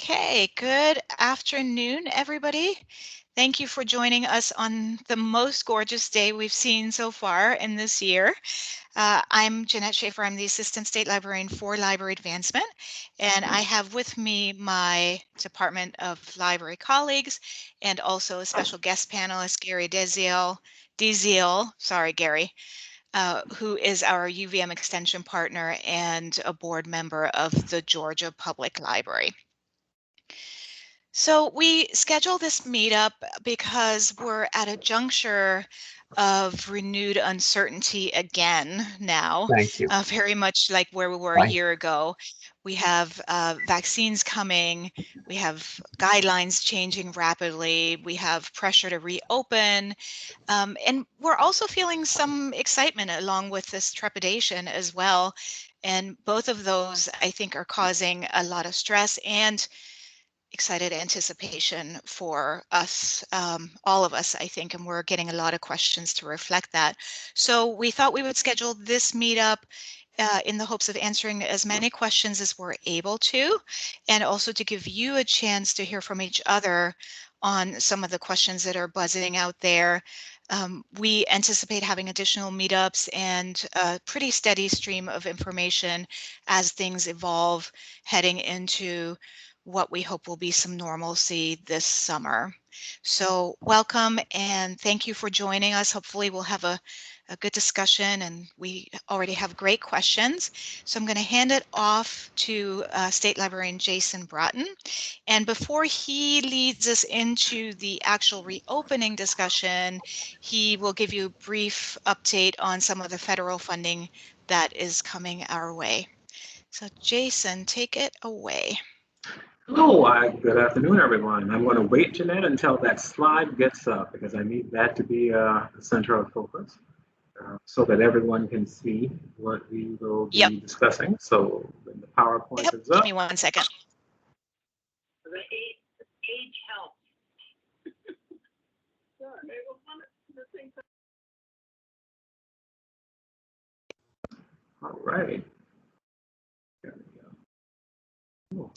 Okay, good afternoon, everybody. Thank you for joining us on the most gorgeous day we've seen so far in this year. I'm Jeanette Schaefer. I'm the Assistant State Librarian for Library Advancement, and I have with me my Department of Library colleagues and also a special guest panelist, Gary Deziel, sorry, Gary, who is our UVM Extension Partner and a board member of the Georgia Public Library. So we schedule this meetup because we're at a juncture of renewed uncertainty again now. Thank you. Very much like where we were a year ago. We have vaccines coming, we have guidelines changing rapidly, we have pressure to reopen, and we're also feeling some excitement along with this trepidation as well. And both of those, I think, are causing a lot of stress and excited anticipation for us, all of us, I think, and we're getting a lot of questions to reflect that. So we thought we would schedule this meetup in the hopes of answering as many questions as we're able to, and also to give you a chance to hear from each other on some of the questions that are buzzing out there. We anticipate having additional meetups and a pretty steady stream of information as things evolve heading into what we hope will be some normalcy this summer. So welcome and thank you for joining us. Hopefully we'll have a good discussion, and we already have great questions. So I'm going to hand it off to State Librarian Jason Broughton. And before he leads us into the actual reopening discussion, he will give you a brief update on some of the federal funding that is coming our way. So Jason, take it away. Hello, good afternoon, everyone. I'm going to wait, Jeanette, until that slide gets up because I need that to be the center of focus so that everyone can see what we will be discussing. So when the PowerPoint is up. Give me 1 second. The age helps. All right.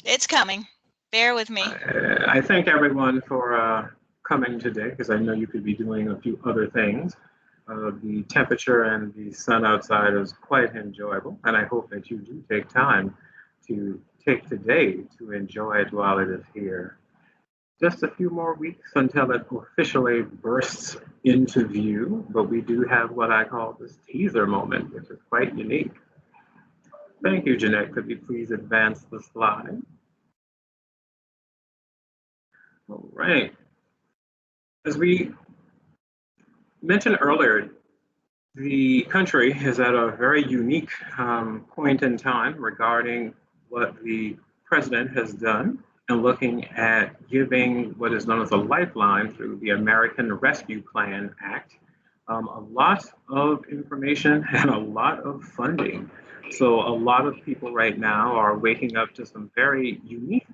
It's coming. Bear with me. I thank everyone for coming today because I know you could be doing a few other things. The temperature and the sun outside is quite enjoyable, and I hope that you do take time to take today to enjoy it while it is here. Just a few more weeks until it officially bursts into view, but we do have what I call this teaser moment, which is quite unique. Thank you, Jeanette. Could you please advance the slide? All right. As we mentioned earlier, the country is at a very unique point in time regarding what the president has done and looking at giving what is known as a lifeline through the American Rescue Plan Act, a lot of information and a lot of funding. So a lot of people right now are waking up to some very unique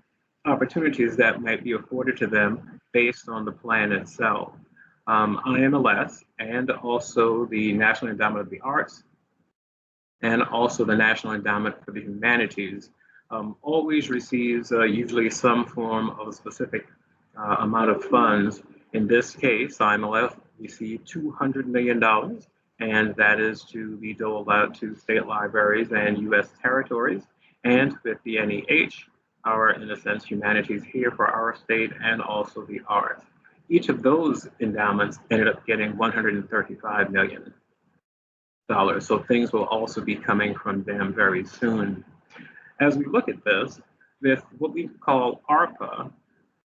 opportunities that might be afforded to them based on the plan itself. IMLS and also the National Endowment of the Arts and also the National Endowment for the Humanities always receives usually some form of a specific amount of funds. In this case, IMLS received $200 million, and that is to be doled out to state libraries and U.S. territories, and with the NEH, our, in a sense, humanities here for our state and also the arts. Each of those endowments ended up getting $135 million. So things will also be coming from them very soon. As we look at this, with what we call ARPA,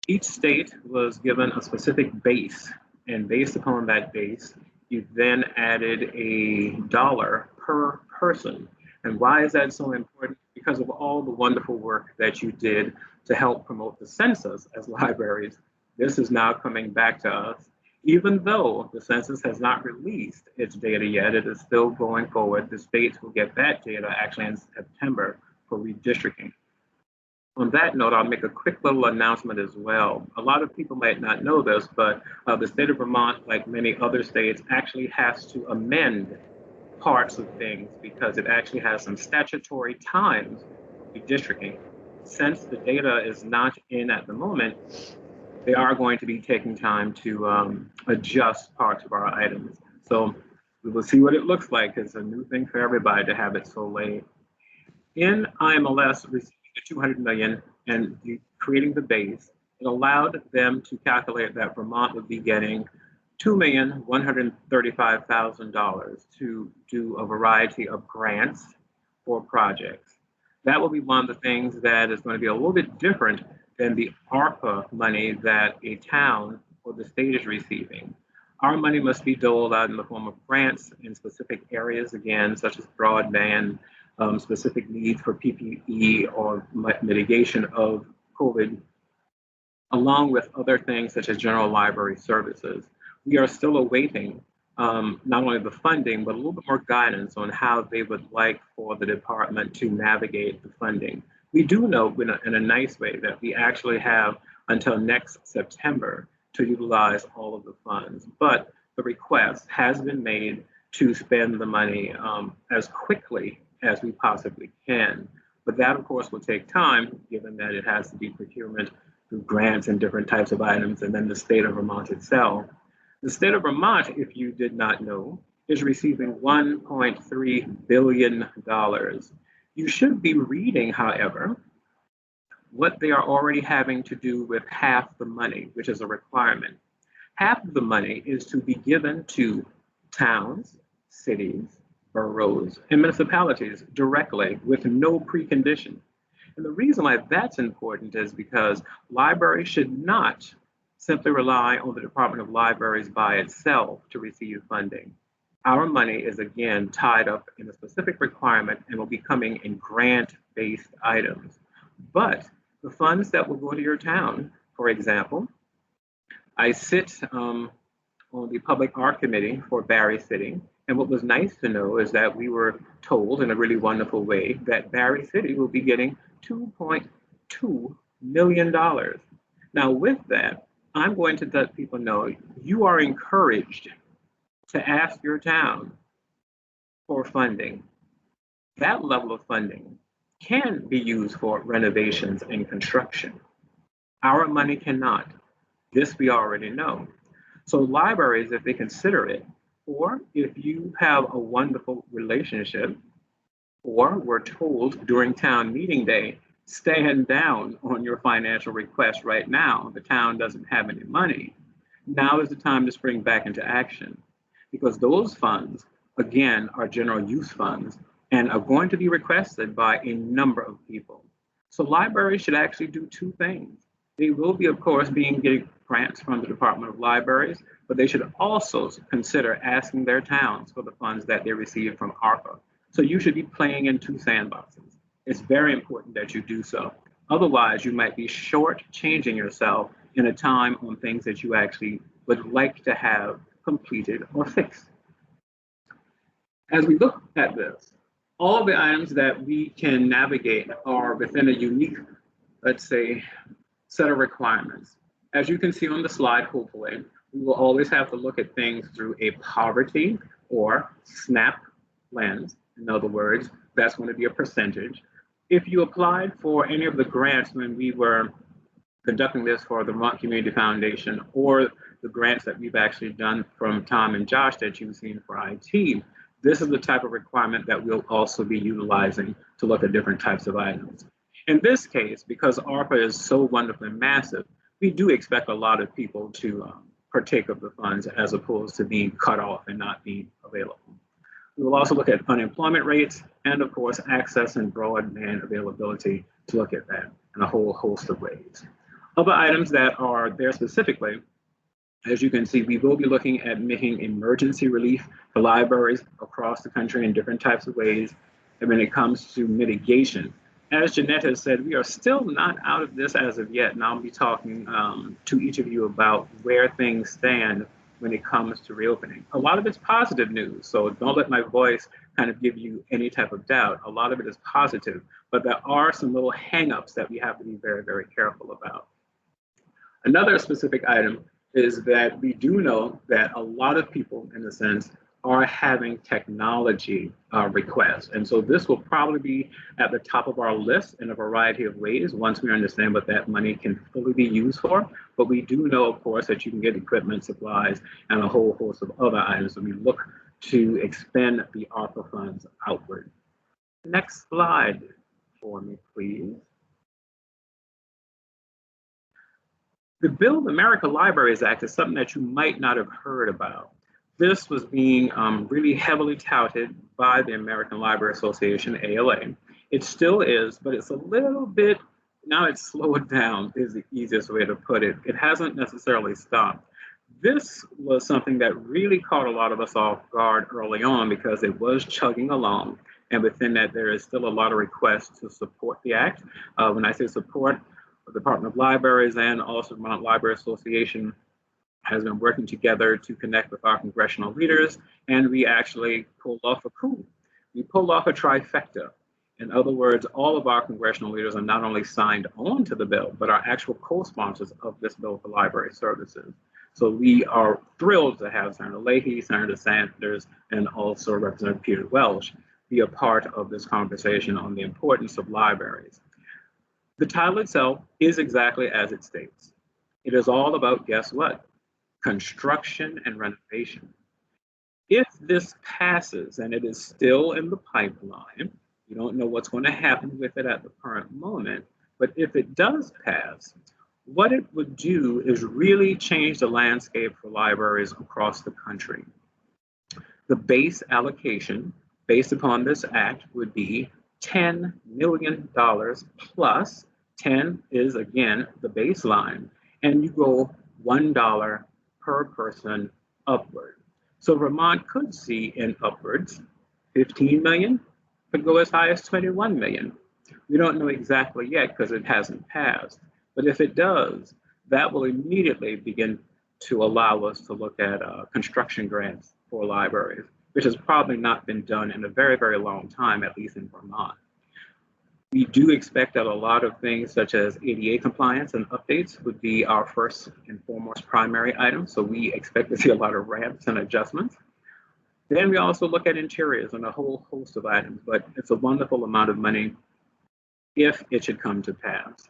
each state was given a specific base, and based upon that base, you then added a dollar per person. And why is that so important? Because of all the wonderful work that you did to help promote the census as libraries. This is now coming back to us. Even though the census has not released its data yet, it is still going forward. The states will get that data actually in September for redistricting. On that note, I'll make a quick little announcement as well. A lot of people might not know this, but the state of Vermont, like many other states, actually has to amend parts of things because it actually has some statutory times for redistricting. since the data is not in at the moment, they are going to be taking time to adjust parts of our items. So we will see what it looks like. It's a new thing for everybody to have it so late. In IMLS receiving the 200 million and creating the base, it allowed them to calculate that Vermont would be getting $2,135,000 to do a variety of grants or projects. That will be one of the things that is going to be a little bit different than the ARPA money that a town or the state is receiving. Our money must be doled out in the form of grants in specific areas, again, such as broadband, specific needs for PPE or mitigation of COVID, along with other things such as general library services. We are still awaiting not only the funding, but a little bit more guidance on how they would like for the department to navigate the funding. We do know in a nice way that we actually have until next September to utilize all of the funds, but the request has been made to spend the money as quickly as we possibly can. But that, of course, will take time, given that it has to be procurement through grants and different types of items, and then the state of Vermont itself. The state of Vermont, if you did not know, is receiving $1.3 billion. You should be reading, however, what they are already having to do with half the money, which is a requirement. Half of the money is to be given to towns, cities, boroughs, and municipalities directly with no precondition. And the reason why that's important is because libraries should not simply rely on the Department of Libraries by itself to receive funding. Our money is again tied up in a specific requirement and will be coming in grant-based items. But the funds that will go to your town, for example, I sit on the Public Art Committee for Barre City, and what was nice to know is that we were told in a really wonderful way that Barre City will be getting $2.2 million. Now with that, I'm going to let people know you are encouraged to ask your town for funding. That level of funding can be used for renovations and construction. Our money cannot. This we already know. So libraries, if they consider it, or if you have a wonderful relationship, or were told during town meeting day, stand down on your financial request right now, the town doesn't have any money. Now is the time to spring back into action, because those funds, again, are general use funds and are going to be requested by a number of people. So libraries should actually do two things. They will be, of course, getting grants from the Department of Libraries, but they should also consider asking their towns for the funds that they receive from ARPA. So you should be playing in two sandboxes. It's very important that you do so. Otherwise, you might be short-changing yourself in a time on things that you actually would like to have completed or fixed. As we look at this, all of the items that we can navigate are within a unique, let's say, set of requirements. As you can see on the slide, hopefully, we will always have to look at things through a poverty or SNAP lens. In other words, that's going to be a percentage. If you applied for any of the grants when we were conducting this for the Vermont Community Foundation, or the grants that we've actually done from Tom and Josh that you've seen for IT, this is the type of requirement that we'll also be utilizing to look at different types of items. In this case, because ARPA is so wonderfully massive, we do expect a lot of people to partake of the funds as opposed to being cut off and not being available. We will also look at unemployment rates and, of course, access and broadband availability to look at that in a whole host of ways. Other items that are there specifically, as you can see, we will be looking at making emergency relief for libraries across the country in different types of ways. And when it comes to mitigation, as Jeanette has said, we are still not out of this as of yet. And I'll be talking to each of you about where things stand when it comes to reopening. A lot of it's positive news, so don't let my voice kind of give you any type of doubt. A lot of it is positive, but there are some little hangups that we have to be very, very careful about. Another specific item is that we do know that a lot of people, in a sense, are having technology requests. And so this will probably be at the top of our list in a variety of ways once we understand what that money can fully be used for. But we do know, of course, that you can get equipment, supplies, and a whole host of other items. So we look to expend the ARPA funds outward. Next slide for me, please. The Build America Libraries Act is something that you might not have heard about. This was being really heavily touted by the American Library Association, ALA. It still is, but it's a little bit, now it's slowed down is the easiest way to put it. It hasn't necessarily stopped. This was something that really caught a lot of us off guard early on because it was chugging along. And within that, there is still a lot of requests to support the act. When I say support, the Department of Libraries and also the Vermont Library Association has been working together to connect with our congressional leaders, and we actually pulled off a coup. We pulled off a trifecta. In other words, all of our congressional leaders are not only signed on to the bill, but are actual co-sponsors of this bill for library services. So we are thrilled to have Senator Leahy, Senator Sanders, and also Representative Peter Welch be a part of this conversation on the importance of libraries. The title itself is exactly as it states. It is all about, guess what? Construction and renovation. If this passes, and it is still in the pipeline, you don't know what's going to happen with it at the current moment, but if it does pass, what it would do is really change the landscape for libraries across the country. The base allocation based upon this act would be $10 million plus. 10 is, again, the baseline, and you go $1 per person upward. So Vermont could see in upwards 15 million, could go as high as 21 million. We don't know exactly yet because it hasn't passed. But if it does, that will immediately begin to allow us to look at construction grants for libraries, which has probably not been done in a very, very long time, at least in Vermont. We do expect that a lot of things such as ADA compliance and updates would be our first and foremost primary items. So we expect to see a lot of ramps and adjustments. Then we also look at interiors and a whole host of items, but it's a wonderful amount of money if it should come to pass.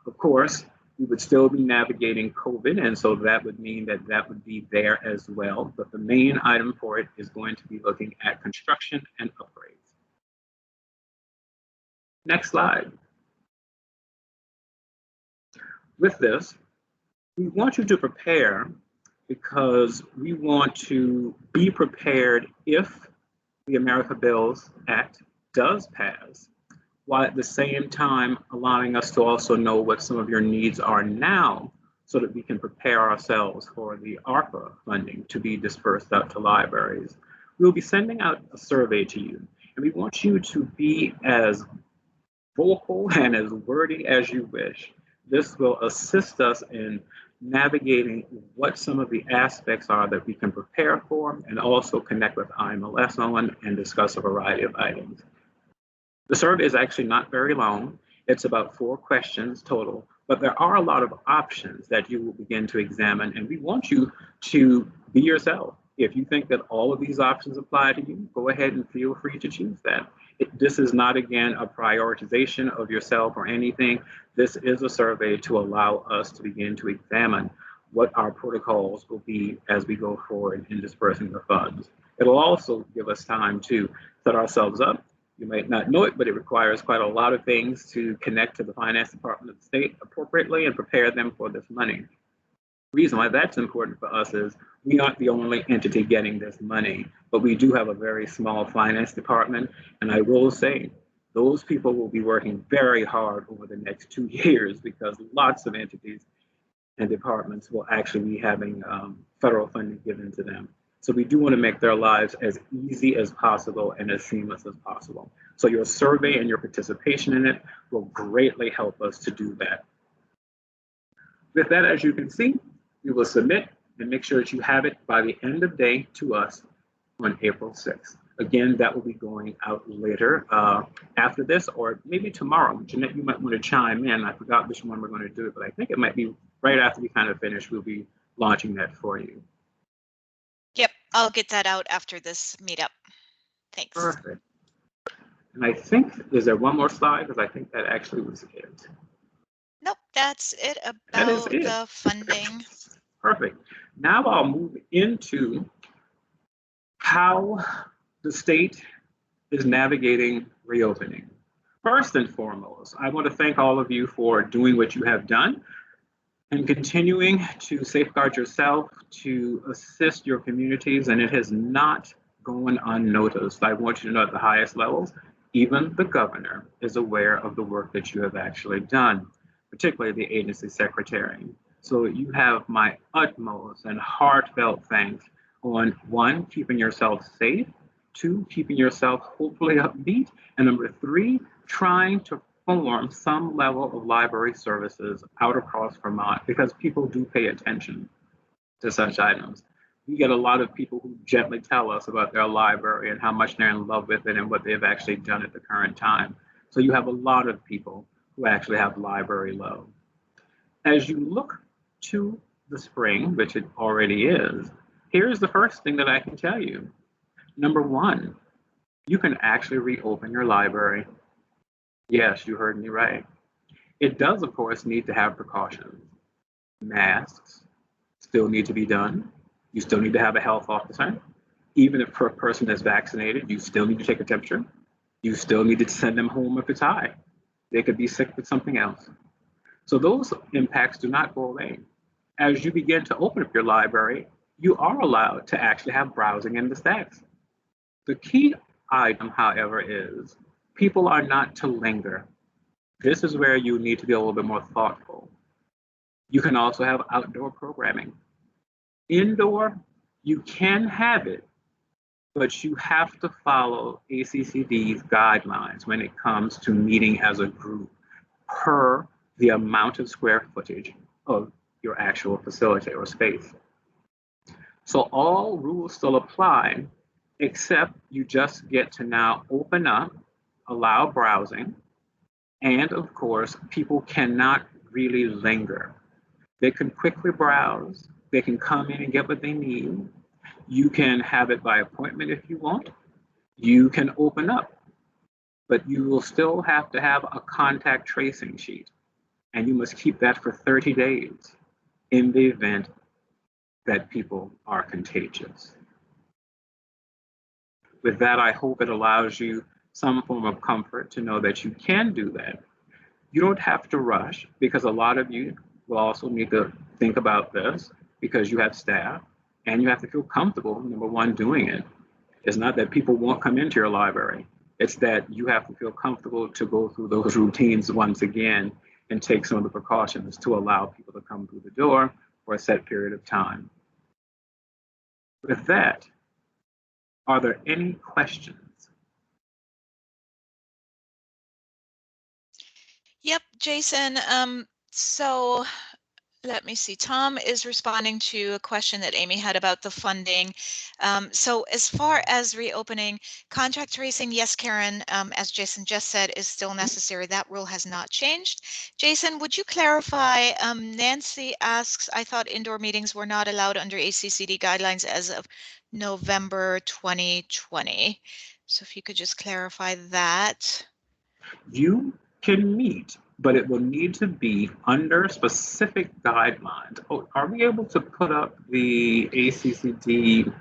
Of course, we would still be navigating COVID, and so that would mean that that would be there as well. But the main item for it is going to be looking at construction and upgrades. Next slide. With this, we want you to prepare because we want to be prepared if the America Builds Act does pass, while at the same time allowing us to also know what some of your needs are now so that we can prepare ourselves for the ARPA funding to be dispersed out to libraries. We'll be sending out a survey to you, and we want you to be as vocal and as wordy as you wish. This will assist us in navigating what some of the aspects are that we can prepare for and also connect with IMLS on and discuss a variety of items. The survey is actually not very long. It's about 4 questions total, but there are a lot of options that you will begin to examine, and we want you to be yourself. If you think that all of these options apply to you, go ahead and feel free to choose that. This is not, again, a prioritization of yourself or anything. This is a survey to allow us to begin to examine what our protocols will be as we go forward in dispersing the funds. It'll also give us time to set ourselves up. You might not know it, but it requires quite a lot of things to connect to the finance department of the state appropriately and prepare them for this money. The reason why that's important for us is we aren't the only entity getting this money, but we do have a very small finance department. And I will say, those people will be working very hard over the next 2 years because lots of entities and departments will actually be having federal funding given to them. So we do want to make their lives as easy as possible and as seamless as possible. So your survey and your participation in it will greatly help us to do that. With that, as you can see, we will submit and make sure that you have it by the end of day to us on April 6th. Again, that will be going out later after this, or maybe tomorrow. Jeanette, you might want to chime in. I forgot which one we're going to do it, but I think it might be right after we kind of finish, we'll be launching that for you. Yep, I'll get that out after this meetup. Thanks. Perfect. And I think, is there one more slide? Because I think that actually was it. Nope, that's it about That is it. the funding. Perfect. Now I'll move into how the state is navigating reopening. First and foremost, I want to thank all of you for doing what you have done and continuing to safeguard yourself, to assist your communities, and it has not gone unnoticed. I want you to know at the highest levels, even the governor is aware of the work that you have actually done, particularly the agency secretary. So you have my utmost and heartfelt thanks on one, keeping yourself safe, two, keeping yourself hopefully upbeat, and number three, trying to form some level of library services out across Vermont because people do pay attention to such items. We get a lot of people who gently tell us about their library and how much they're in love with it and what they've actually done at the current time. So you have a lot of people who actually have library love. As you look to the spring, which it already is, here's the first thing that I can tell you. Number one, you can actually reopen your library. Yes, you heard me right. It does, of course, need to have precautions. Masks still need to be done. You still need to have a health officer. Even if a person is vaccinated, you still need to take a temperature. You still need to send them home if it's high. They could be sick with something else. So those impacts do not go away. As you begin to open up your library, you are allowed to actually have browsing in the stacks. The key item, however, is people are not to linger. This is where you need to be a little bit more thoughtful. You can also have outdoor programming. Indoor, you can have it, but you have to follow ACCD's guidelines when it comes to meeting as a group per the amount of square footage of your actual facility or space. So all rules still apply, except you just get to now open up, allow browsing, and of course, people cannot really linger. They can quickly browse, they can come in and get what they need. You can have it by appointment if you want. You can open up, but you will still have to have a contact tracing sheet. And you must keep that for 30 days in the event that people are contagious. With that, I hope it allows you some form of comfort to know that you can do that. You don't have to rush because a lot of you will also need to think about this because you have staff and you have to feel comfortable, number one, doing it. It's not that people won't come into your library. It's that you have to feel comfortable to go through those routines once again and take some of the precautions to allow people to come through the door for a set period of time. With that, are there any questions? Yep, Jason. So let me see. Tom is responding to a question that Amy had about the funding. So as far as reopening, contact tracing, yes, Karen, as Jason just said, is still necessary. That rule has not changed. Jason, would you clarify? Nancy asks, I thought indoor meetings were not allowed under ACCD guidelines as of November 2020. So if you could just clarify that. You can meet, but it will need to be under specific guidelines. Oh, are we able to put up the ACCD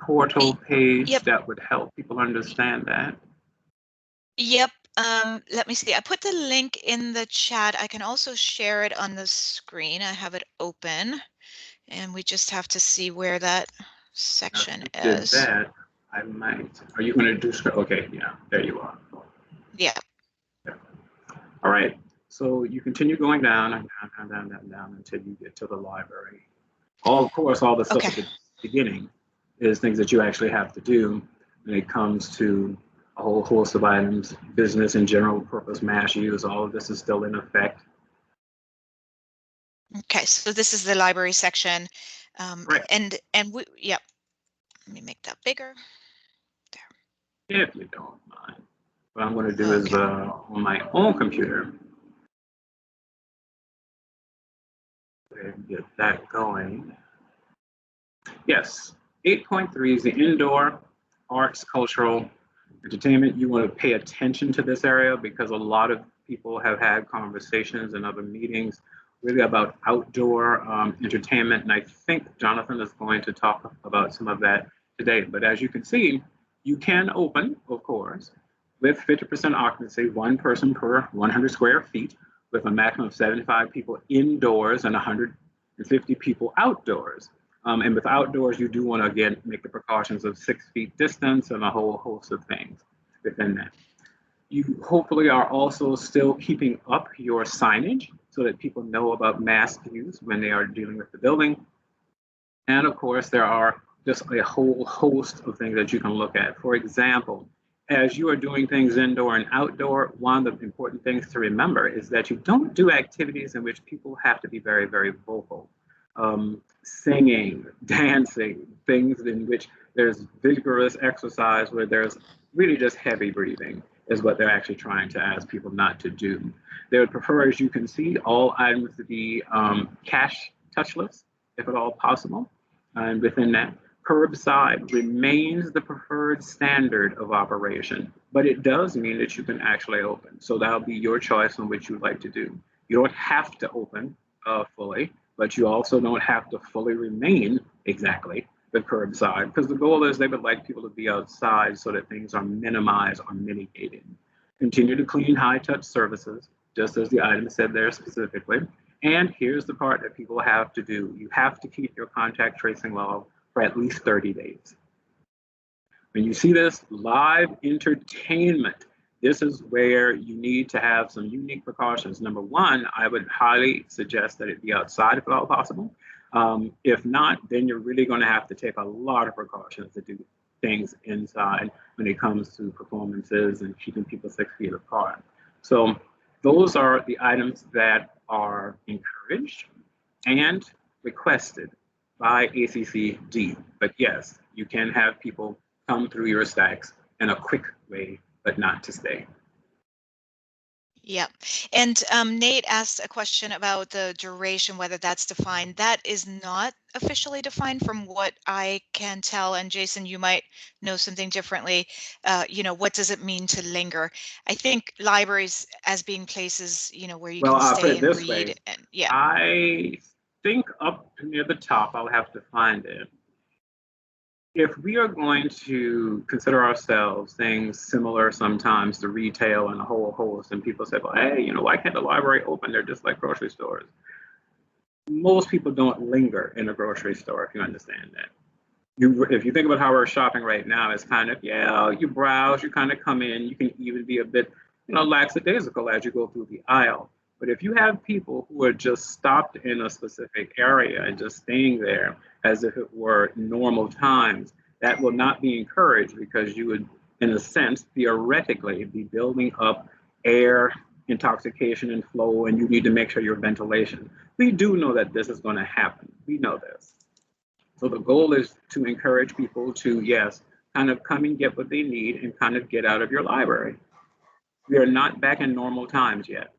portal page Yep. that would help people understand that? Yep. Let me see. I put the link in the chat. I can also share it on the screen. I have it open, and we just have to see where that section is. Did that? I might. Are you going to do? Okay, yeah, there you are. Yeah. All right. So you continue going down and down until you get to the library. Of course, all the stuff at the beginning is things that you actually have to do when it comes to a whole host of items, business and general purpose mass use. All of this is still in effect. Okay, so this is the library section, Right. and we, yep. Let me make that bigger. There. If you don't mind, what I'm going to do is on my own computer. Go ahead and get that going. Yes, 8.3 is the indoor arts, cultural, entertainment. You want to pay attention to this area because a lot of people have had conversations and other meetings really about outdoor entertainment. And I think Jonathan is going to talk about some of that today. But as you can see, you can open, of course, with 50% occupancy, one person per 100 square feet, with a maximum of 75 people indoors and 150 people outdoors. And with outdoors, you do want to, again, make the precautions of 6 feet distance and a whole host of things within that. You hopefully are also still keeping up your signage so that people know about mask use when they are dealing with the building. And of course, there are just a whole host of things that you can look at. For example, as you are doing things indoor and outdoor, one of the important things to remember is that you don't do activities in which people have to be very, very vocal. Singing, dancing, things in which there's vigorous exercise where there's really just heavy breathing is what they're actually trying to ask people not to do. They would prefer, as you can see, all items to be cash touchless, if at all possible. And within that, curbside remains the preferred standard of operation, but it does mean that you can actually open. So that'll be your choice on what you'd like to do. You don't have to open fully, but you also don't have to fully remain exactly the curbside, because the goal is they would like people to be outside so that things are minimized or mitigated. Continue to clean high-touch surfaces, just as the item said there specifically. And here's the part that people have to do. You have to keep your contact tracing log for at least 30 days. When you see this, live entertainment, this is where you need to have some unique precautions. Number one, I would highly suggest that it be outside if at all possible. If not, then you're really going to have to take a lot of precautions to do things inside when it comes to performances and keeping people 6 feet apart. So those are the items that are encouraged and requested by ACCD. But yes, you can have people come through your stacks in a quick way, but not to stay. Yep. And Nate asked a question about the duration, whether that's defined. That is not officially defined from what I can tell. And Jason, you might know something differently. What does it mean to linger? I think libraries as being places, where you can stay and read. And yeah. I think up near the top, I'll have to find it. If we are going to consider ourselves things similar sometimes to retail and a whole host, and people say, well, hey, why can't the library open? They're just like grocery stores. Most people don't linger in a grocery store, if you understand that. If you think about how we're shopping right now, it's kind of, you browse, you kind of come in, you can even be a bit, lackadaisical as you go through the aisle. But if you have people who are just stopped in a specific area and just staying there as if it were normal times, that will not be encouraged, because you would, in a sense, theoretically be building up air intoxication and flow, and you need to make sure your ventilation. We do know that this is going to happen. We know this. So the goal is to encourage people to, yes, kind of come and get what they need and kind of get out of your library. We are not back in normal times yet.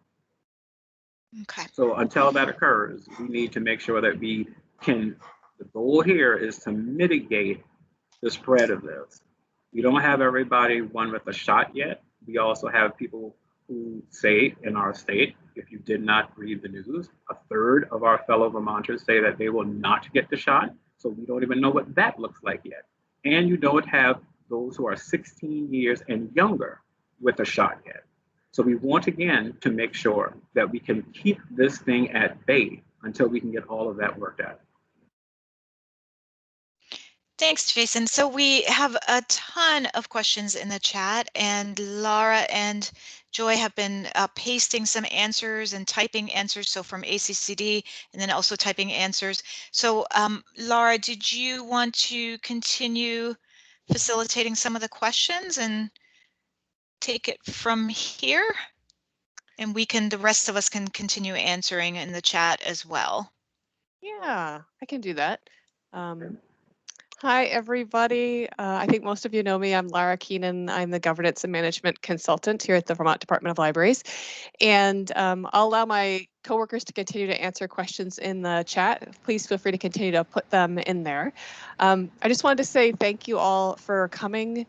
Okay. So until that occurs, we need to make sure that we can, the goal here is to mitigate the spread of this. We don't have everybody with a shot yet. We also have people who say in our state, if you did not read the news, a third of our fellow Vermonters say that they will not get the shot. So we don't even know what that looks like yet. And you don't have those who are 16 years and younger with a shot yet. So we want, again, to make sure that we can keep this thing at bay until we can get all of that worked out. Thanks, Jason. So we have a ton of questions in the chat, and Laura and Joy have been pasting some answers and typing answers. So from ACCD, and then also typing answers. So Laura, did you want to continue facilitating some of the questions and take it from here? And the rest of us can continue answering in the chat as well. Yeah, I can do that. Hi, everybody. I think most of you know me. I'm Lara Keenan. I'm the Governance and Management Consultant here at the Vermont Department of Libraries. And I'll allow my coworkers to continue to answer questions in the chat. Please feel free to continue to put them in there. I just wanted to say thank you all for coming.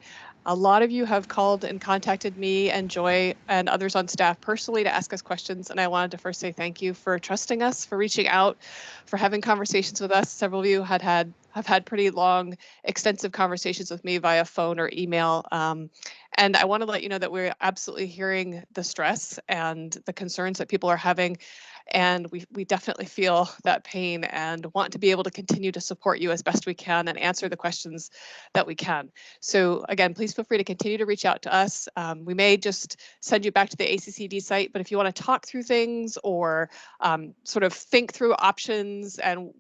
A lot of you have called and contacted me and Joy and others on staff personally to ask us questions, and I wanted to first say thank you for trusting us, for reaching out, for having conversations with us. Several of you have had pretty long, extensive conversations with me via phone or email. And I want to let you know that we're absolutely hearing the stress and the concerns that people are having. And we definitely feel that pain and want to be able to continue to support you as best we can and answer the questions that we can. So again, please feel free to continue to reach out to us. We may just send you back to the ACCD site, but if you want to talk through things or sort of think through options and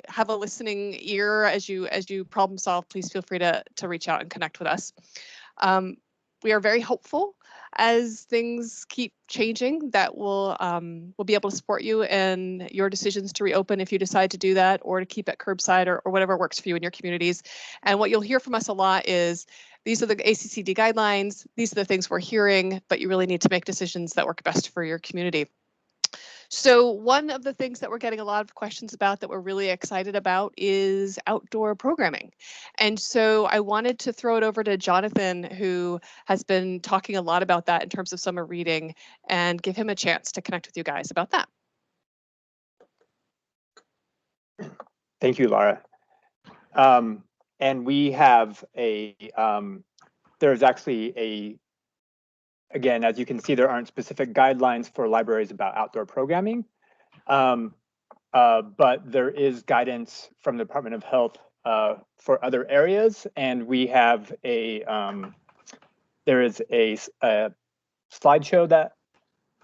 have a listening ear as you problem solve, please feel free to reach out and connect with us. We are very hopeful as things keep changing that we'll be able to support you in your decisions to reopen if you decide to do that, or to keep it curbside, or whatever works for you in your communities. And what you'll hear from us a lot is, these are the ACCD guidelines, these are the things we're hearing, but you really need to make decisions that work best for your community. So one of the things that we're getting a lot of questions about that we're really excited about is outdoor programming. And so I wanted to throw it over to Jonathan, who has been talking a lot about that in terms of summer reading, and give him a chance to connect with you guys about that. Thank you, Laura. And we have there's actually again, as you can see, there aren't specific guidelines for libraries about outdoor programming, but there is guidance from the Department of Health for other areas, and we have there is a slideshow that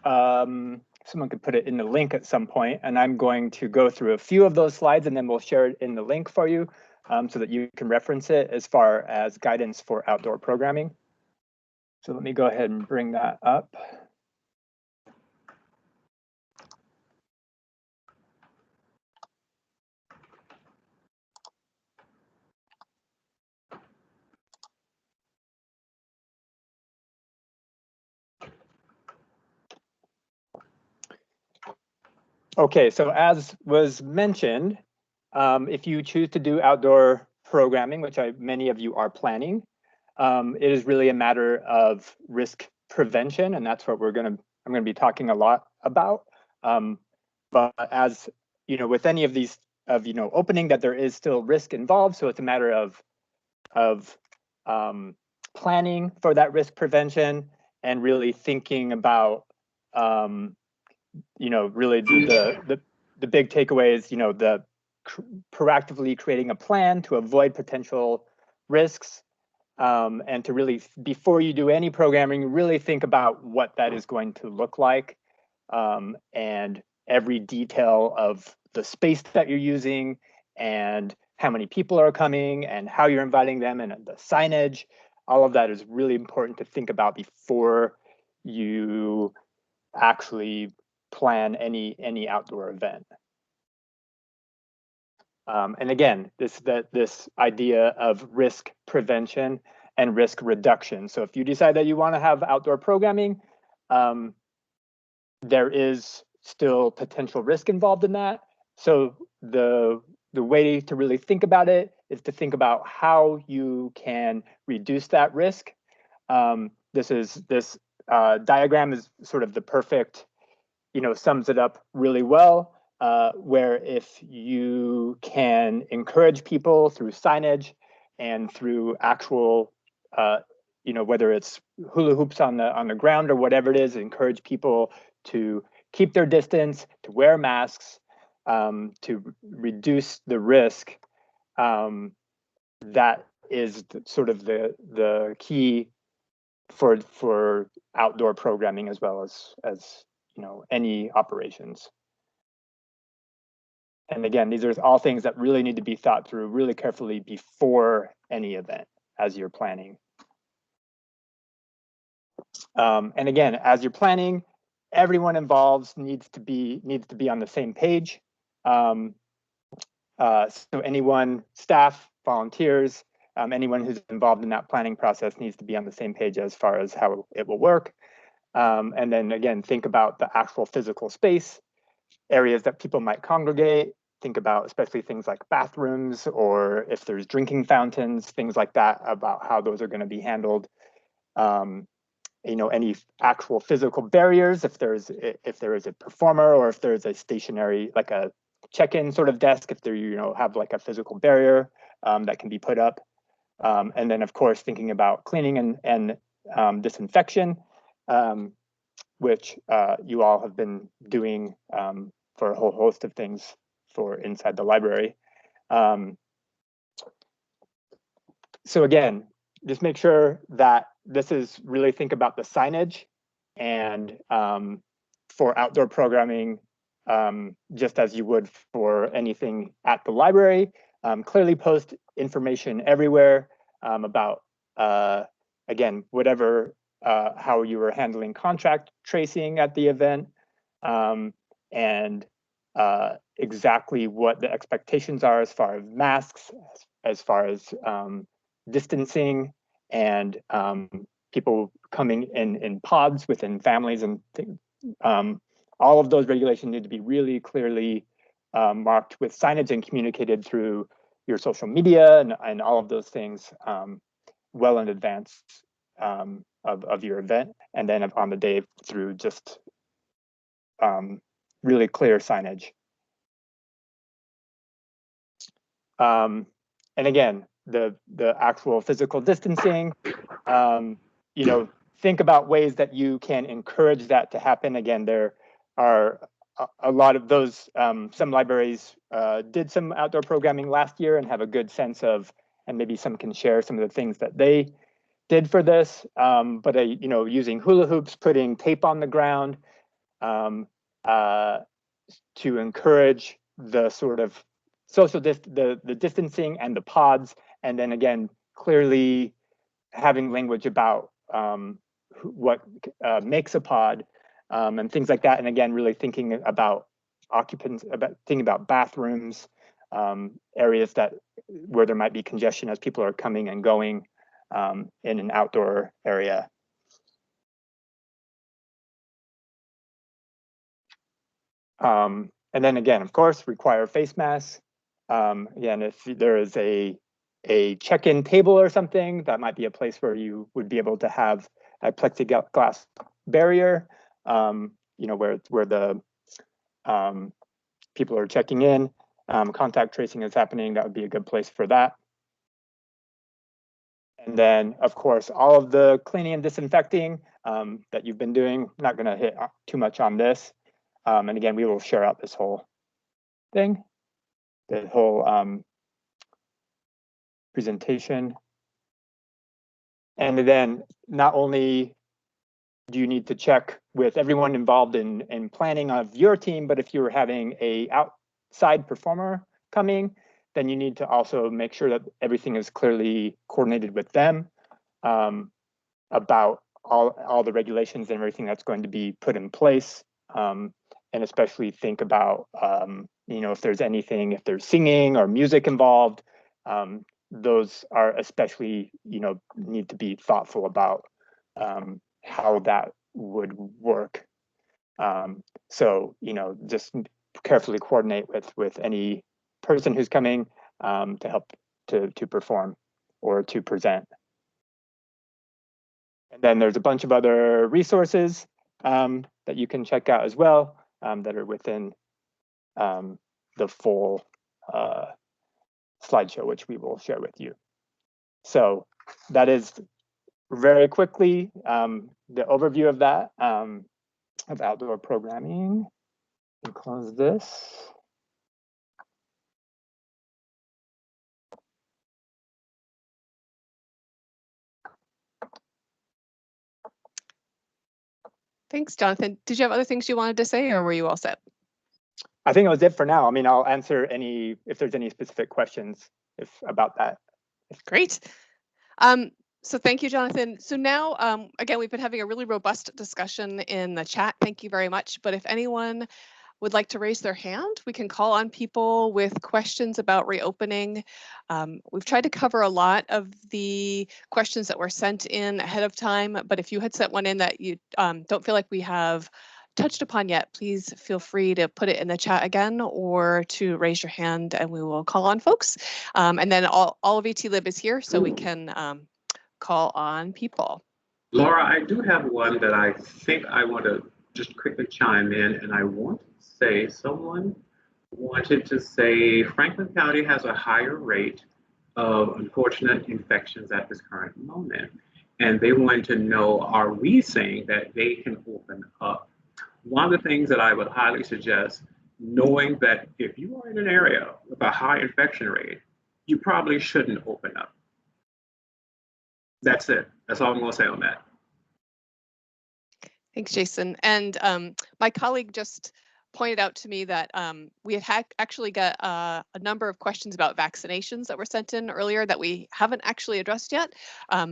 someone could put it in the link at some point, and I'm going to go through a few of those slides, and then we'll share it in the link for you so that you can reference it as far as guidance for outdoor programming. So let me go ahead and bring that up. Okay, so as was mentioned, if you choose to do outdoor programming, which many of you are planning, it is really a matter of risk prevention, and that's what I'm gonna be talking a lot about. But as you know, with any of these opening, that there is still risk involved, so it's a matter of planning for that risk prevention and really thinking about really the big takeaway is proactively creating a plan to avoid potential risks. And to really, before you do any programming, really think about what that is going to look like, and every detail of the space that you're using, and how many people are coming, and how you're inviting them, and the signage. All of that is really important to think about before you actually plan any outdoor event. And again, this idea of risk prevention and risk reduction. So if you decide that you want to have outdoor programming, there is still potential risk involved in that. So the way to really think about it is to think about how you can reduce that risk. This diagram is sort of the perfect, sums it up really well. Where if you can encourage people through signage and through actual, whether it's hula hoops on the ground or whatever it is, encourage people to keep their distance, to wear masks, to reduce the risk. That is sort of the key for outdoor programming, as well as any operations. And again, these are all things that really need to be thought through really carefully before any event as you're planning. And again, as you're planning, everyone involved needs to be on the same page. So anyone, staff, volunteers, anyone who's involved in that planning process needs to be on the same page as far as how it will work. And then again, think about the actual physical space. areas that people might congregate. Think about especially things like bathrooms, or if there's drinking fountains, things like that, about how those are going to be handled. You know, any actual physical barriers, if there is a performer, or if there's a stationary, like a check-in sort of desk, if there, you know, have like a physical barrier that can be put up. And then of course, thinking about cleaning and disinfection, which you all have been doing for a whole host of things for inside the library. So again, just make sure that this is really, think about the signage, and for outdoor programming, just as you would for anything at the library, clearly post information everywhere about, again, whatever, how you were handling contact tracing at the event, and exactly what the expectations are as far as masks, as far as distancing, and people coming in pods within families, and all of those regulations need to be really clearly marked with signage and communicated through your social media and all of those things well in advance of your event, and then on the day through just really clear signage. And again, the actual physical distancing, you know, think about ways that you can encourage that to happen. Again, there are a lot of those, some libraries did some outdoor programming last year and have a good sense of, and maybe some can share some of the things that they did for this, but you know, using hula hoops, putting tape on the ground to encourage the sort of social the distancing and the pods, and then again, clearly having language about what makes a pod, and things like that. And again, really thinking about occupants, thinking about bathrooms, areas where there might be congestion as people are coming and going in an outdoor area. And then again, of course, require face masks. Again, if there is a check-in table or something, that might be a place where you would be able to have a plexiglass barrier, you know, where the people are checking in, contact tracing is happening, that would be a good place for that. And then, of course, all of the cleaning and disinfecting that you've been doing. I'm not going to hit too much on this. And again, we will share out this whole thing, the whole presentation. And then not only do you need to check with everyone involved in planning of your team, but if you're having a outside performer coming, then you need to also make sure that everything is clearly coordinated with them about all the regulations and everything that's going to be put in place. And especially think about, you know, if there's singing or music involved, those are especially, you know, need to be thoughtful about how that would work. So, you know, just carefully coordinate with any person who's coming to help to perform or to present. And then there's a bunch of other resources that you can check out as well that are within the full slideshow, which we will share with you. So that is very quickly the overview of that, of outdoor programming. And close this. Thanks, Jonathan. Did you have other things you wanted to say, or were you all set? I think it was it for now. I mean, I'll answer if there's any specific questions about that. Great. So thank you, Jonathan. So now, again, we've been having a really robust discussion in the chat. Thank you very much. But if anyone would like to raise their hand, we can call on people with questions about reopening. We've tried to cover a lot of the questions that were sent in ahead of time, but if you had sent one in that you don't feel like we have touched upon yet, please feel free to put it in the chat again or to raise your hand and we will call on folks. And then all of VTLIB is here so we can call on people. Laura, I do have one that I think I want to just quickly chime in, and I want to say someone wanted to say Franklin County has a higher rate of unfortunate infections at this current moment. And they wanted to know, are we saying that they can open up? One of the things that I would highly suggest, knowing that if you are in an area with a high infection rate, you probably shouldn't open up. That's it. That's all I'm going to say on that. Thanks, Jason. And my colleague just pointed out to me that we had actually got a number of questions about vaccinations that were sent in earlier that we haven't actually addressed yet.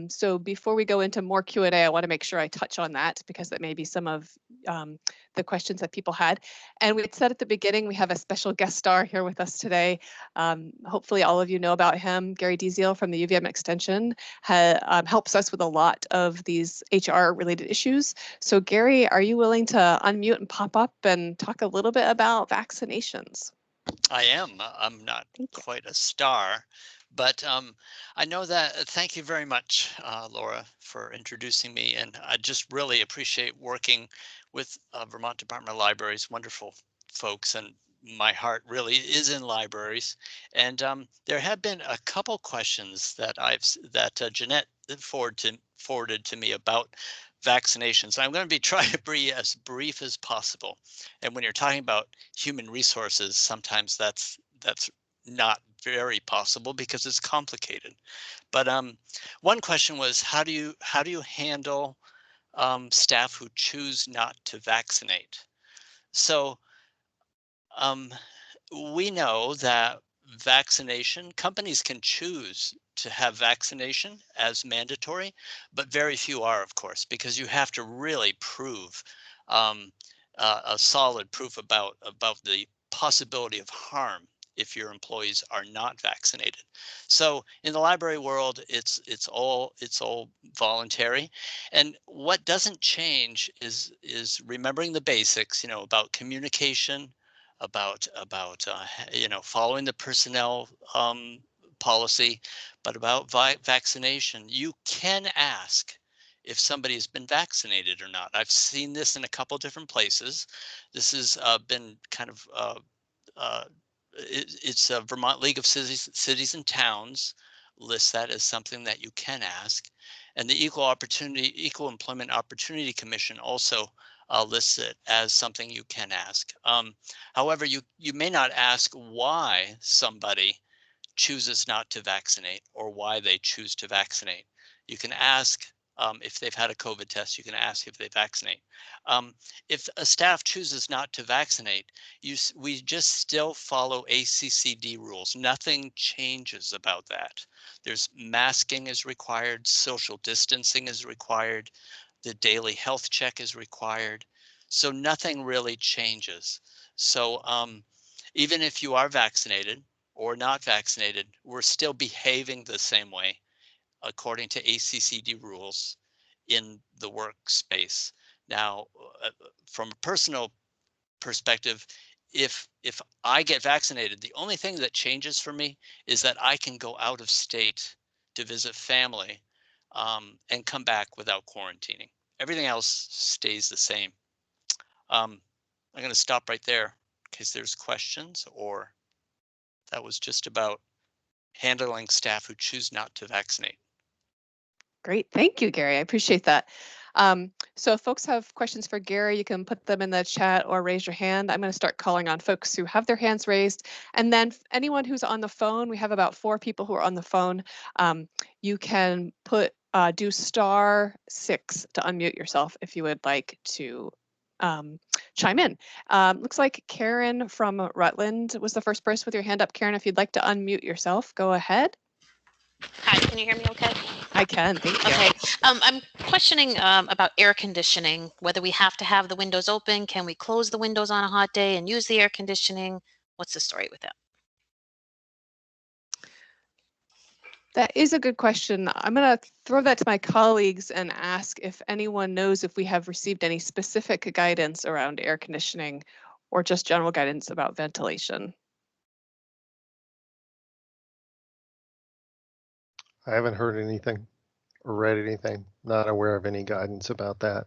So before we go into more Q&A, I want to make sure I touch on that because that may be some of the questions that people had. And we had said at the beginning, we have a special guest star here with us today. Hopefully all of you know about him. Gary Deziel from the UVM Extension helps us with a lot of these HR related issues. So Gary, are you willing to unmute and pop up and talk a little bit about vaccinations? I am. I'm not quite a star, but I know that. Thank you very much, Laura, for introducing me. And I just really appreciate working with Vermont Department of Libraries, wonderful folks. And my heart really is in libraries. And there have been a couple questions that Jeanette forwarded to me about vaccinations. I'm going to try to be as brief as possible. And when you're talking about human resources, sometimes that's not very possible because it's complicated. But one question was, how do you handle staff who choose not to vaccinate? So we know that vaccination, companies can choose to have vaccination as mandatory, but very few are, of course, because you have to really prove a solid proof about the possibility of harm if your employees are not vaccinated. So in the library world, it's all voluntary, and what doesn't change is remembering the basics, about communication, about following the personnel policy, but about vaccination. You can ask if somebody has been vaccinated or not. I've seen this in a couple different places. This has been kind of it's a Vermont League of Cities and Towns lists that as something that you can ask, and the Equal Employment Opportunity Commission also lists it as something you can ask. However, you may not ask why somebody chooses not to vaccinate or why they choose to vaccinate. You can ask if they've had a COVID test. You can ask if they vaccinate. If a staff chooses not to vaccinate, we just still follow ACCD rules. Nothing changes about that. There's masking is required, social distancing is required, the daily health check is required. So nothing really changes. So even if you are vaccinated or not vaccinated, we're still behaving the same way according to ACCD rules in the workspace. Now, from a personal perspective, if I get vaccinated, the only thing that changes for me is that I can go out of state to visit family and come back without quarantining. Everything else stays the same. I'm going to stop right there in case there's questions, or that was just about handling staff who choose not to vaccinate. Great, thank you, Gary. I appreciate that. So if folks have questions for Gary, you can put them in the chat or raise your hand. I'm going to start calling on folks who have their hands raised. And then anyone who's on the phone, we have about 4 people who are on the phone. You can do *6 to unmute yourself if you would like to chime in. Looks like Karen from Rutland was the first person with your hand up. Karen, if you'd like to unmute yourself, go ahead. Hi, can you hear me okay? I can, thank you. Okay, I'm questioning about air conditioning, whether we have to have the windows open. Can we close the windows on a hot day and use the air conditioning? What's the story with that? That is a good question. I'm going to throw that to my colleagues and ask if anyone knows if we have received any specific guidance around air conditioning or just general guidance about ventilation. I haven't heard anything or read anything. Not aware of any guidance about that.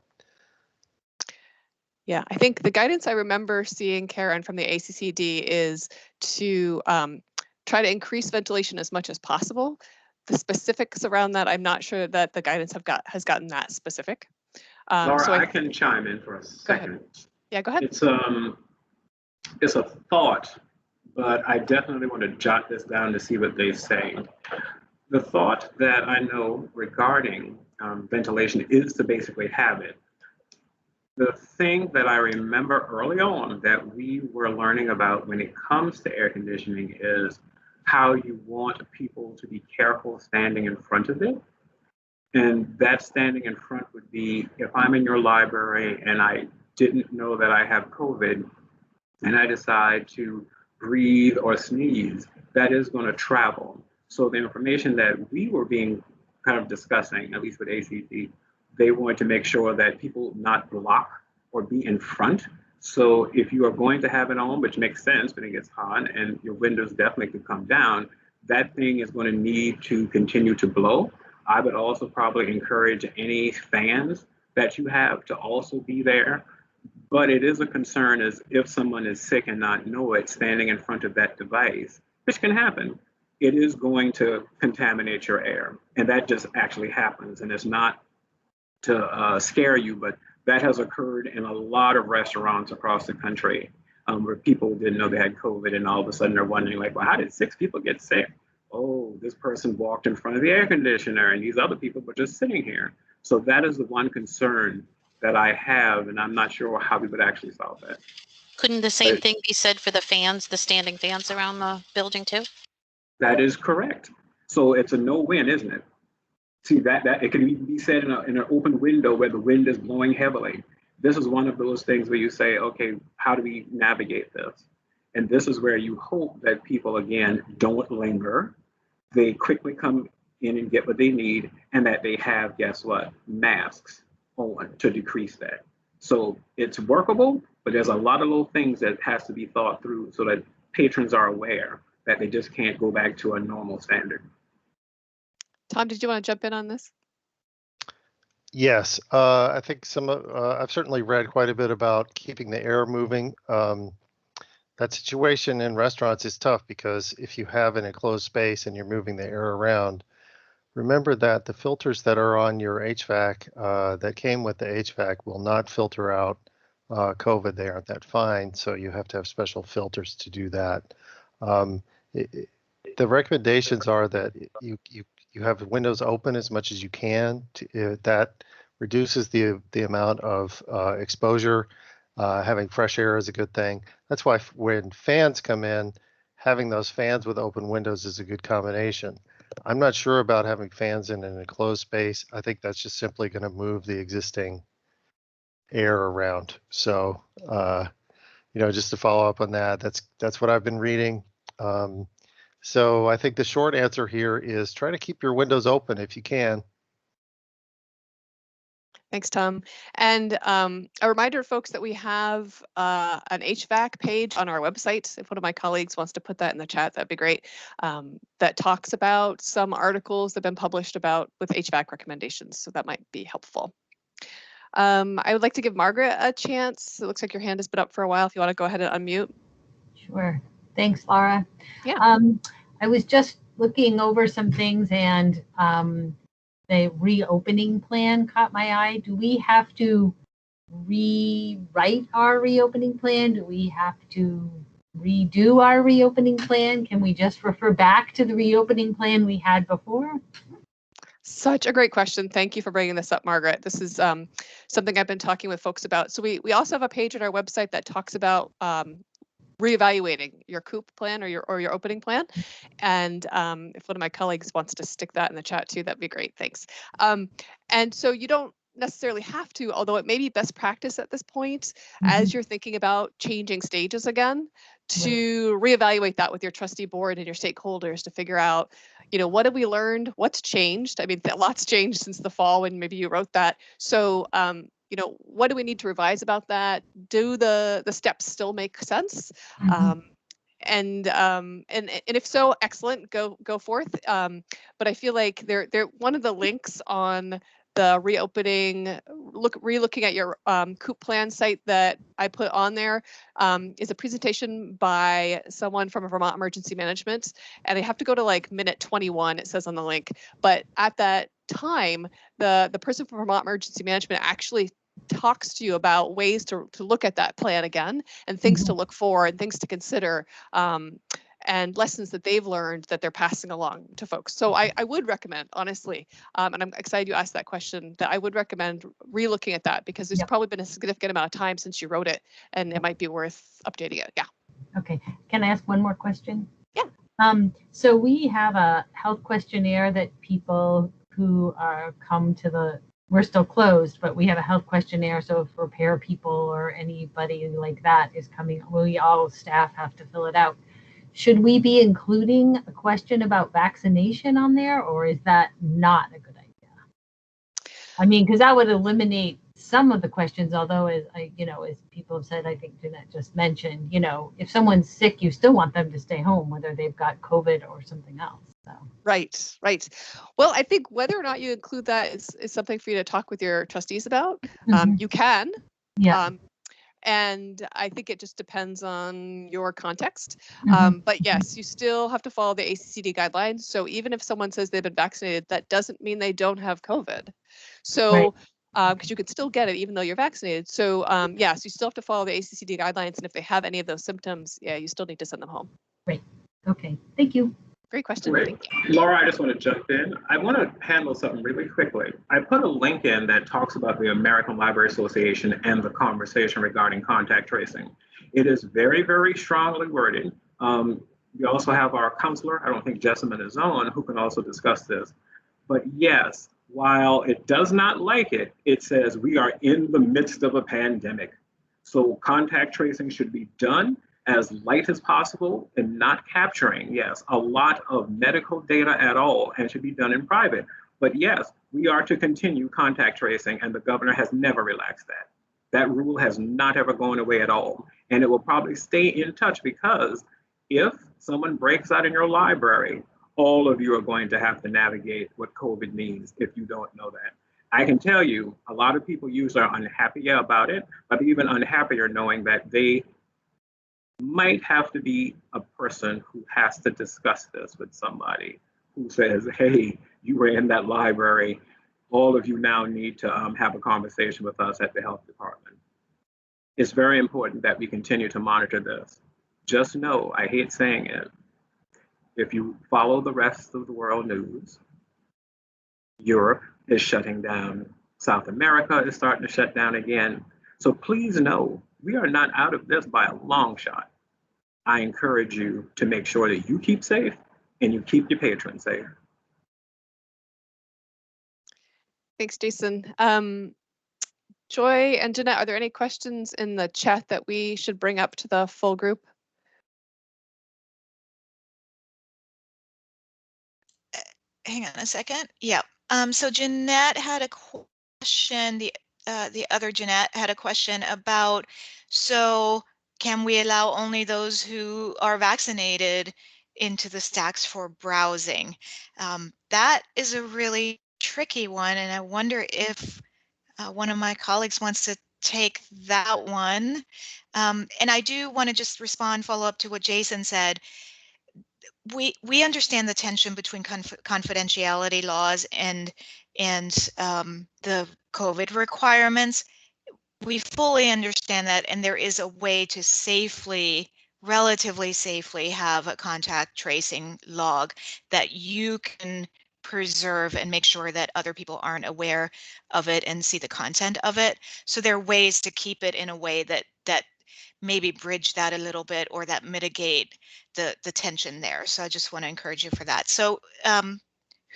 Yeah, I think the guidance I remember seeing, Karen, from the ACCD is to try to increase ventilation as much as possible. The specifics around that, I'm not sure that the guidance has gotten that specific. Laura, so I can chime in for a second. Yeah, go ahead. It's a thought, but I definitely want to jot this down to see what they say. The thought that I know regarding ventilation is to basically have it. The thing that I remember early on that we were learning about when it comes to air conditioning is how you want people to be careful standing in front of it. And that standing in front would be if I'm in your library and I didn't know that I have COVID and I decide to breathe or sneeze, that is going to travel. So the information that we were being kind of discussing, at least with ACD, they wanted to make sure that people not block or be in front. So if you are going to have it on, which makes sense when it gets hot and your windows definitely could come down, that thing is going to need to continue to blow. I would also probably encourage any fans that you have to also be there. But it is a concern as if someone is sick and not know it, standing in front of that device, which can happen, it is going to contaminate your air. And that just actually happens. And it's not to scare you, but that has occurred in a lot of restaurants across the country where people didn't know they had COVID and all of a sudden they're wondering like, well, how did 6 people get sick? Oh, this person walked in front of the air conditioner and these other people were just sitting here. So that is the one concern that I have, and I'm not sure how we would actually solve that. Couldn't the same thing be said for the fans, the standing fans around the building too? That is correct. So it's a no-win, isn't it? See, that it can even be said in an open window where the wind is blowing heavily. This is one of those things where you say, okay, how do we navigate this? And this is where you hope that people, again, don't linger. They quickly come in and get what they need, and that they have, guess what, masks on to decrease that. So it's workable, but there's a lot of little things that has to be thought through so that patrons are aware that they just can't go back to a normal standard. Tom, did you want to jump in on this? Yes, I think I've certainly read quite a bit about keeping the air moving. That situation in restaurants is tough because if you have an enclosed space and you're moving the air around, remember that the filters that are on your HVAC that came with the HVAC will not filter out COVID. They aren't that fine, so you have to have special filters to do that. The recommendations are that you have windows open as much as you can. That reduces the amount of exposure. Having fresh air is a good thing. That's why when fans come in, having those fans with open windows is a good combination. I'm not sure about having fans in an enclosed space. I think that's just simply going to move the existing air around. So, just to follow up on that, that's what I've been reading. So I think the short answer here is try to keep your windows open if you can. Thanks, Tom. And a reminder, folks, that we have an HVAC page on our website. If one of my colleagues wants to put that in the chat, that'd be great. That talks about some articles that have been published with HVAC recommendations, so that might be helpful. I would like to give Margaret a chance. It looks like your hand has been up for a while. If you want to go ahead and unmute. Sure. Thanks, Laura. Yeah. I was just looking over some things and the reopening plan caught my eye. Do we have to rewrite our reopening plan? Do we have to redo our reopening plan? Can we just refer back to the reopening plan we had before? Such a great question. Thank you for bringing this up, Margaret. This is something I've been talking with folks about. So we also have a page on our website that talks about reevaluating your COOP plan or your opening plan. And if one of my colleagues wants to stick that in the chat too, that'd be great. Thanks. And so you don't necessarily have to, although it may be best practice at this point, as you're thinking about changing stages again, to reevaluate that with your trustee board and your stakeholders to figure out, what have we learned? What's changed? I mean, a lot's changed since the fall when maybe you wrote that. So, what do we need to revise about that? Do the steps still make sense? And if so, excellent, go forth. But I feel like they're one of the links on the reopening, re-looking at your COOP plan site that I put on there is a presentation by someone from Vermont Emergency Management, and I have to go to like minute 21, it says on the link. But at that time, the person from Vermont Emergency Management actually talks to you about ways to look at that plan again, and things to look for and things to consider, and lessons that they've learned that they're passing along to folks. So I would recommend, honestly, and I'm excited you asked that question, that I would recommend re-looking at that, because there's probably been a significant amount of time since you wrote it, and it might be worth updating it. Yeah. Okay. Can I ask one more question? Yeah. So we have a health questionnaire that people who come to we're still closed, but we have a health questionnaire. So if repair people or anybody like that is coming, we all staff have to fill it out. Should we be including a question about vaccination on there, or is that not a good idea? I mean, because that would eliminate some of the questions, although as people have said, I think Jeanette just mentioned, if someone's sick, you still want them to stay home, whether they've got COVID or something else. So. Right. Well, I think whether or not you include that is something for you to talk with your trustees about. You can. Yeah. And I think it just depends on your context. But yes, you still have to follow the ACCD guidelines. So even if someone says they've been vaccinated, that doesn't mean they don't have COVID. So, because you could still get it even though you're vaccinated. So yes, you still have to follow the ACCD guidelines. And if they have any of those symptoms, yeah, you still need to send them home. Great. Okay. Thank you. Great question. Great. Thank you. Laura, I just want to jump in. I want to handle something really quickly. I put a link in that talks about the American Library Association and the conversation regarding contact tracing. It is very, very strongly worded. We also have our counselor, I don't think Jessamine is on, who can also discuss this. But yes, while it does not like it, it says we are in the midst of a pandemic. So contact tracing should be done as light as possible and not capturing, yes, a lot of medical data at all, and should be done in private. But yes, we are to continue contact tracing, and the governor has never relaxed that. That rule has not ever gone away at all. And it will probably stay in touch, because if someone breaks out in your library, all of you are going to have to navigate what COVID means if you don't know that. I can tell you, a lot of people usually are unhappy about it, but even unhappier knowing that they might have to be a person who has to discuss this with somebody who says, hey, you were in that library. All of you now need to have a conversation with us at the health department. It's very important that we continue to monitor this. Just know, I hate saying it, if you follow the rest of the world news, Europe is shutting down. South America is starting to shut down again. So please know, we are not out of this by a long shot. I encourage you to make sure that you keep safe and you keep your patrons safe. Thanks, Jason. Joy and Jeanette, are there any questions in the chat that we should bring up to the full group? Hang on a second. Yeah. So Jeanette had a question. The other Jeanette had a question about, so can we allow only those who are vaccinated into the stacks for browsing? That is a really tricky one, and I wonder if one of my colleagues wants to take that one. And I do want to just follow up to what Jason said. We understand the tension between confidentiality laws and the COVID requirements. We fully understand that, and there is a way to relatively safely have a contact tracing log that you can preserve and make sure that other people aren't aware of it and see the content of it. So there are ways to keep it in a way that maybe bridge that a little bit, or that mitigate the tension there. So I just want to encourage you for that. So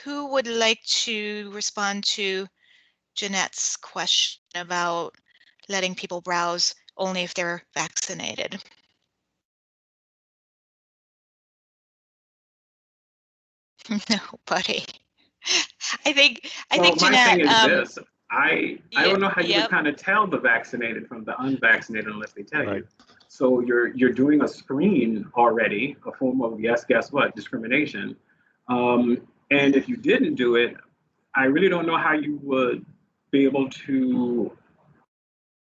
who would like to respond to Jeanette's question about letting people browse only if they're vaccinated? Nobody. I think Well, my thing Jeanette, is this. I yeah, don't know how you would yep, kind of tell the vaccinated from the unvaccinated unless they tell Right. you. So you're doing a screen already, a form of, yes, guess what, discrimination. And if you didn't do it, I really don't know how you would be able to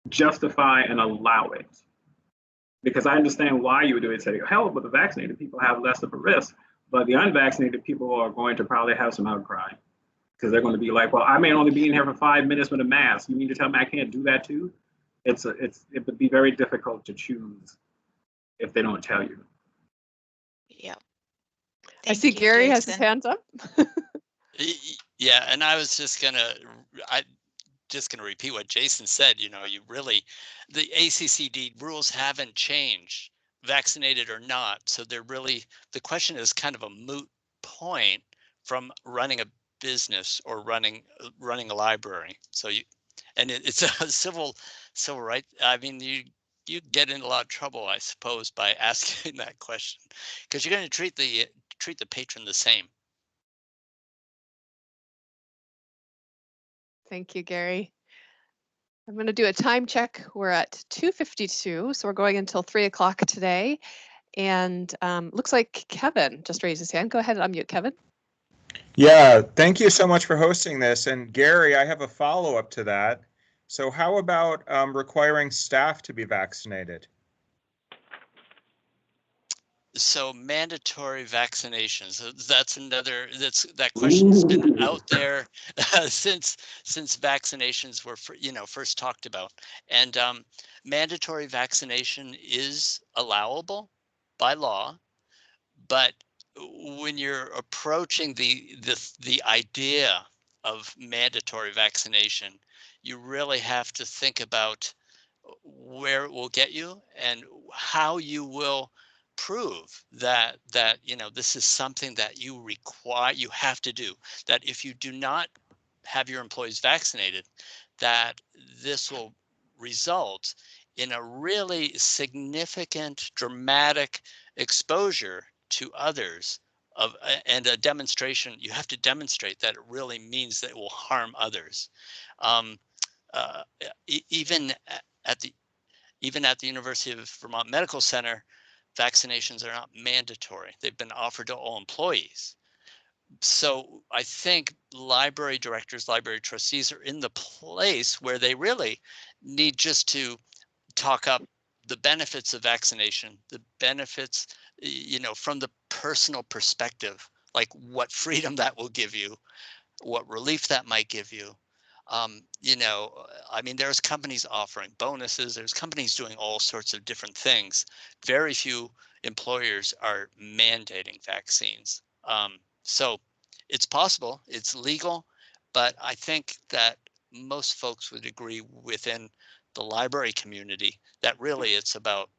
justify and allow it. Because I understand why you would do it. Say, hell, but the vaccinated people have less of a risk, but the unvaccinated people are going to probably have some outcry because they're going to be like, well, I may only be in here for 5 minutes with a mask. You mean to tell me I can't do that too? It would be very difficult to choose if they don't tell you. yep. I see Thank you, Gary has his Jason. hands up. Yeah, and I was just gonna repeat what Jason said. You know, the ACCD rules haven't changed, vaccinated or not. So the question is kind of a moot point from running a business or running a library. So it's a civil right. I mean, you get in a lot of trouble, I suppose, by asking that question, because you're going to treat the patron the same. Thank you, Gary. I'm going to do a time check. We're at 2:52, so we're going until 3 o'clock today. And looks like Kevin just raised his hand. Go ahead and unmute, Kevin. Yeah, thank you so much for hosting this. And Gary, I have a follow-up to that. So how about requiring staff to be vaccinated? So mandatory vaccinations, that question's been out there since vaccinations were first talked about. And mandatory vaccination is allowable by law, but when you're approaching the idea of mandatory vaccination, you really have to think about where it will get you and how you will prove that this is something that you have to do, that if you do not have your employees vaccinated, that this will result in a really significant, dramatic exposure to others and a demonstration. You have to demonstrate that it really means that it will harm others. Uh, even at the University of Vermont Medical Center, vaccinations are not mandatory. They've been offered to all employees. So I think library directors, library trustees are in the place where they really need just to talk up the benefits of vaccination, the benefits, from the personal perspective, like what freedom that will give you, what relief that might give you. I mean, there's companies offering bonuses, there's companies doing all sorts of different things. Very few employers are mandating vaccines. So it's possible, it's legal, but I think that most folks would agree within the library community that really it's about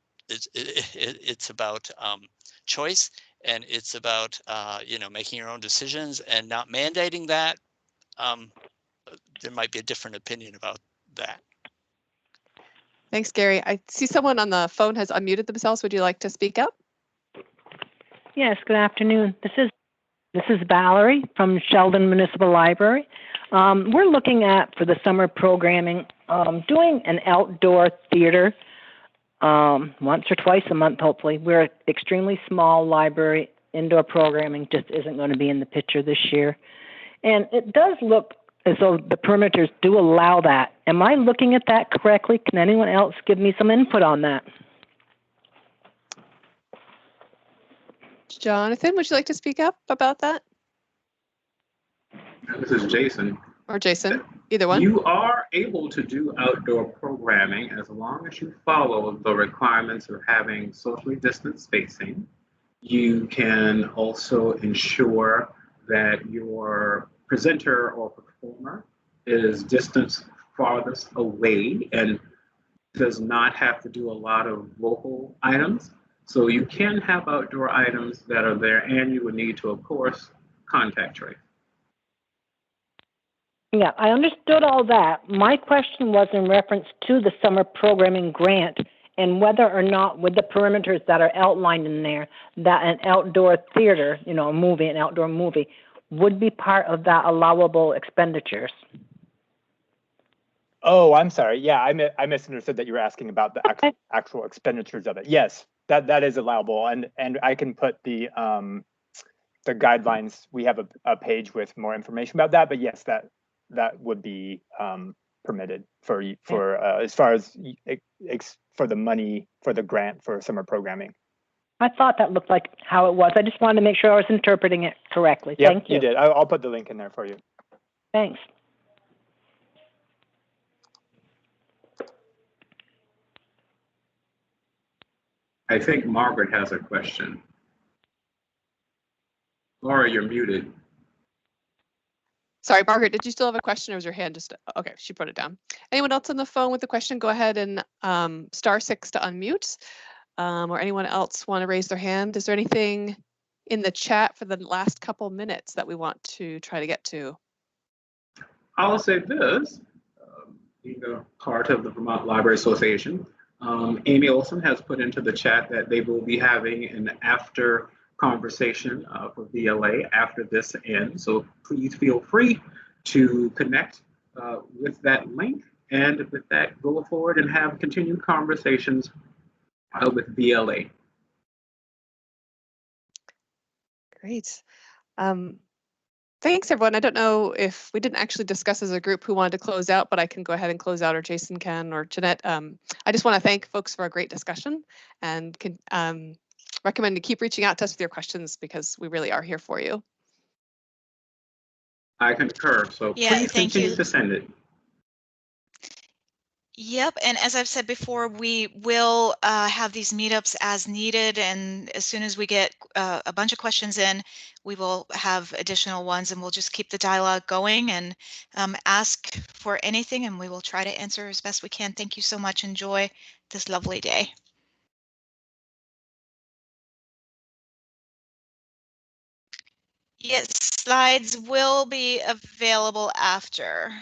choice, and it's about making your own decisions and not mandating that. There might be a different opinion about that. Thanks, Gary. I see someone on the phone has unmuted themselves. Would you like to speak up? Yes, good afternoon. This is Valerie from Sheldon Municipal Library. We're looking at, for the summer programming, doing an outdoor theater once or twice a month, hopefully. We're an extremely small library. Indoor programming just isn't going to be in the picture this year. And it does look as though the perimeters do allow that. Am I looking at that correctly? Can anyone else give me some input on that? Jonathan, would you like to speak up about that? This is Jason. Or Jason, either one. You are able to do outdoor programming as long as you follow the requirements of having socially distanced spacing. You can also ensure that your presenter or performer is distanced farthest away and does not have to do a lot of local items. So you can have outdoor items that are there, and you would need to, of course, contact trace. Yeah, I understood all that. My question was in reference to the summer programming grant and whether or not with the perimeters that are outlined in there, that an outdoor theater, you know, an outdoor movie, would be part of that allowable expenditures. Oh, I'm sorry. Yeah, I misunderstood that you were asking about the actual expenditures of it. Yes, that is allowable, and I can put the guidelines. We have a page with more information about that. But yes, that would be permitted for as far as for the money for the grant for summer programming. I thought that looked like how it was. I just wanted to make sure I was interpreting it correctly. Yep, Thank you. You did. I'll put the link in there for you. Thanks. I think Margaret has a question. Laura, you're muted. Sorry, Margaret, did you still have a question, or was your hand just, okay, she put it down. Anyone else on the phone with a question, go ahead and *6 to unmute. Or anyone else want to raise their hand? Is there anything in the chat for the last couple minutes that we want to try to get to? I'll say this, being a part of the Vermont Library Association, Amy Olson has put into the chat that they will be having an after conversation for VLA after this ends. So please feel free to connect with that link, and with that, go forward and have continued conversations with VLA. Great. Thanks, everyone. I don't know if we didn't actually discuss as a group who wanted to close out, but I can go ahead and close out, or Jason can, or Jeanette. I just want to thank folks for a great discussion, and can recommend to keep reaching out to us with your questions, because we really are here for you. I concur. So please continue to send it. Yep, and as I've said before, we will have these meetups as needed, and as soon as we get a bunch of questions in, we will have additional ones, and we'll just keep the dialogue going and ask for anything, and we will try to answer as best we can. Thank you so much. Enjoy this lovely day. Yes, slides will be available after.